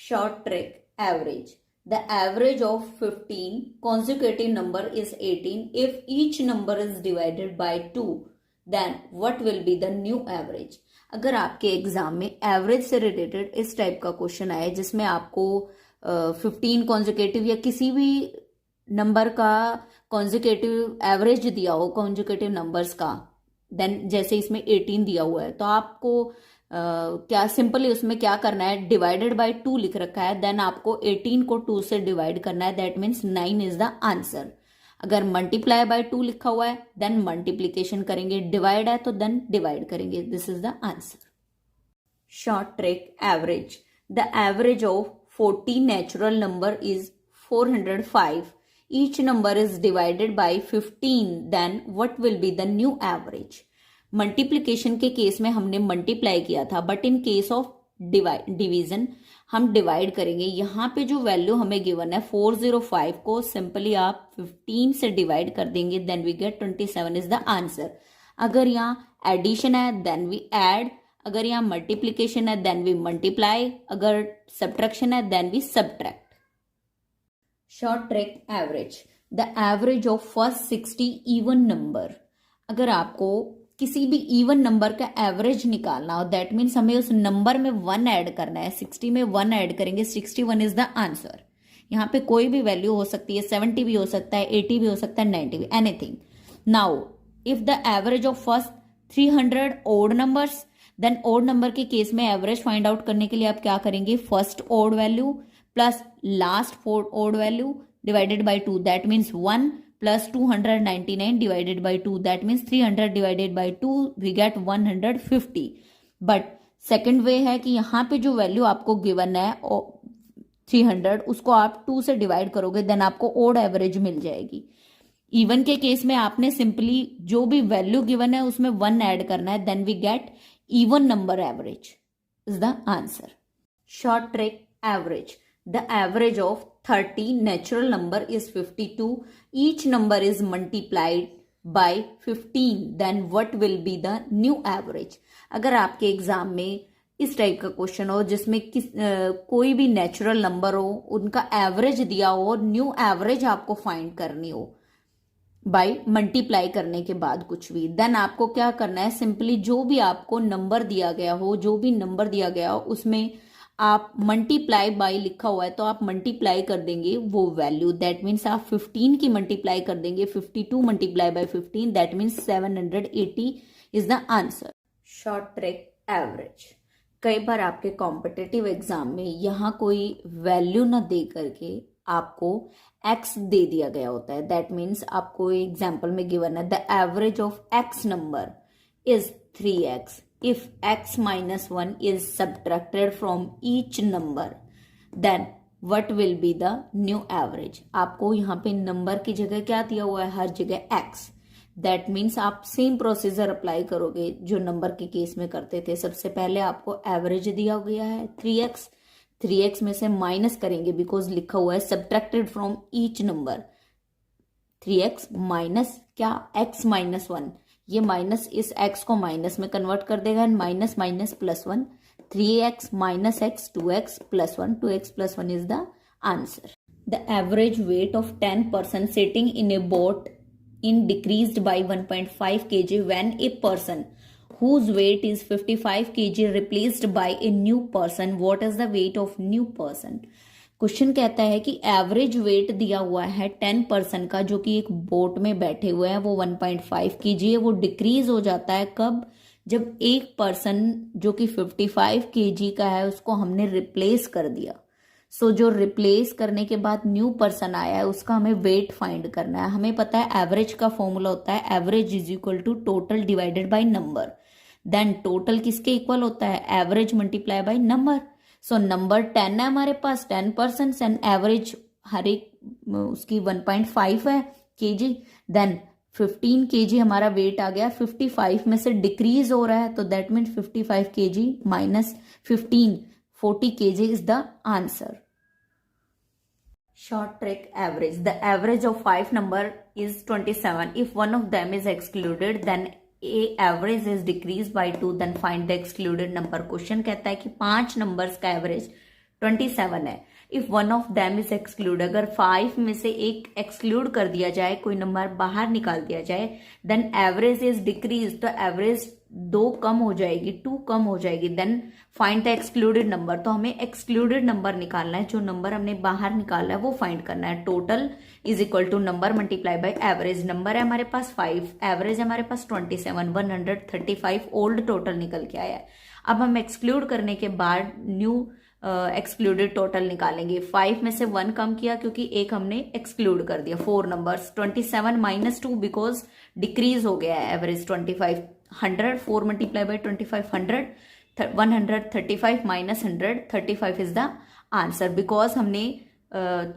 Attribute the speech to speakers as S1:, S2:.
S1: Short trick, average. The average of 15 consecutive number is 18. If each number is divided by 2, then what will be the new average? अगर आपके exam में average से related इस type का question आए जिसमें आपको 15 कॉन्जिक्यूटिव या किसी भी नंबर का कॉन्जिक्यूटिव एवरेज दिया हो कॉन्जिक्यूटिव नंबर्स का, देन जैसे इसमें 18 दिया हुआ है तो आपको क्या सिंपली उसमें क्या करना है, डिवाइडेड बाय 2 लिख रखा है, देन आपको 18 को 2 से डिवाइड करना है, that means 9 is the answer. अगर मल्टीप्लाई बाय 2 लिखा हुआ है देन मल्टीप्लीकेशन करेंगे, डिवाइड है तो देन डिवाइड करेंगे, this is the answer. Short trick, average. The average of 40 natural number is 405. Each number is divided by 15, then what will be the new average? Multiplication के case में हमने multiply किया था, but in case of division हम divide करेंगे। यहाँ पे जो वैल्यू हमें गिवन है 405 को सिंपली आप 15 से डिवाइड कर देंगे, then we get 27 is the answer. अगर यहाँ एडिशन है देन वी ऐड, अगर यहाँ मल्टीप्लीकेशन है देन वी मल्टीप्लाई, अगर सब्ट्रैक्शन है then we subtract. Short trick, average. The average of first 60 even number. अगर आपको किसी भी इवन नंबर का एवरेज निकालना हो, दैट मीन्स हमें उस नंबर में 1 ऐड करना है। 60 में 1 ऐड करेंगे, 61 इज द आंसर। यहाँ पे कोई भी वैल्यू हो सकती है, 70 भी हो सकता है, 80 भी हो सकता है, 90 भी, anything. Now if the average of first 300 odd numbers, then odd number के केस में एवरेज फाइंड आउट करने के लिए आप क्या करेंगे, first odd value plus last 4 odd value divided by 2, that means 1 plus 299 divided by 2, that means 300 divided by 2 we get 150. But second way है कि यहाँ पे जो वैल्यू आपको गिवन है 300 उसको आप 2 से डिवाइड करोगे, देन आपको ओड एवरेज मिल जाएगी। इवन के केस में आपने सिंपली जो भी वैल्यू गिवन है उसमें 1 ऐड करना है, then we get even number average is the answer. Short trick, average. The average of 30 natural number is 52. Each number is multiplied by 15. Then what will be the new average? अगर आपके exam में इस type का question हो जिसमें कोई भी natural number हो, उनका एवरेज दिया हो, न्यू एवरेज आपको फाइंड करनी हो बाय मल्टीप्लाई करने के बाद कुछ भी, देन आपको क्या करना है, सिंपली जो भी आपको नंबर दिया गया हो, जो भी नंबर दिया गया हो उसमें आप मल्टीप्लाई बाय लिखा हुआ है तो आप मल्टीप्लाई कर देंगे वो वैल्यू, दैट मीन्स आप 15 की मल्टीप्लाई कर देंगे, 52 multiply by 15, that means 780 is the answer. Short trick, average. कई बार आपके कॉम्पिटिटिव एग्जाम में यहाँ कोई वैल्यू ना दे करके आपको x दे दिया गया होता है, दैट मीन्स आपको एग्जाम्पल में गिवन है the average of x number is 3x. If x minus 1 is subtracted from each number, then what will be the new average? आपको यहाँ पे नंबर की जगह क्या दिया हुआ है, हर जगह x. That means आप सेम प्रोसीजर अप्लाई करोगे जो नंबर के केस में करते थे। सबसे पहले आपको एवरेज दिया गया है 3x, 3x में से माइनस करेंगे बिकॉज लिखा हुआ है subtracted from each number. 3x minus क्या, x माइनस 1, ये माइनस इस x को माइनस में कन्वर्ट कर देगा, minus minus plus 1, 3x minus x, 2x plus 1, 2x plus 1 is the answer. The average weight of 10 person sitting in a boat in decreased by 1.5 kg when a person whose weight is 55 kg replaced by a new person. What is the weight of new person? Question कहता है कि average weight दिया हुआ है 10% का जो कि एक बोट में बैठे हुए हैं, वो 1.5 kg है, वो डिक्रीज हो जाता है कब, जब एक पर्सन जो कि 55 kg का है उसको हमने रिप्लेस कर दिया। सो जो रिप्लेस करने के बाद न्यू पर्सन आया है उसका हमें वेट फाइंड करना है। हमें पता है एवरेज का फॉर्मूला होता है average is equal to total divided by number, then total किसके इक्वल होता है, average multiply by number. So number 10 है हमारे पास 10% एंड एवरेज हर एक उसकी 1.5 है kg, देन 15 kg हमारा वेट आ गया, 55 में से डिक्रीज हो रहा है तो that mean 55 kg minus 15, 40 kg is the answer. Short trick, average. The average of 5 number is 27. If one of them is excluded then a average is decreased by 2, then find the excluded number. Question कहता है कि 5 numbers का average 27 है। If one of them is exclude, अगर 5 में से एक exclude कर दिया जाए, कोई नंबर बाहर निकाल दिया जाए, देन एवरेज इज डिक्रीज, तो एवरेज 2 कम हो जाएगी, 2 कम हो जाएगी। Then find the excluded number, तो हमें एक्सक्लूडेड नंबर निकालना है, जो नंबर हमने बाहर निकाला है वो फाइंड करना है। Total is equal to number multiply by average, number है हमारे पास 5, एवरेज है हमारे पास 27, 135 ओल्ड टोटल निकल के आया है। अब हम एक्सक्लूड करने के बाद न्यू एक्सक्लूडेड टोटल निकालेंगे। 5 में से 1 कम किया क्योंकि एक हमने एक्सक्लूड कर दिया। 4 नंबर्स, 27 माइनस 2 बिकॉज डिक्रीज हो गया है average 25, 100, 4 multiply by 25, 100, 135 minus 100, 35 is the answer, because हमने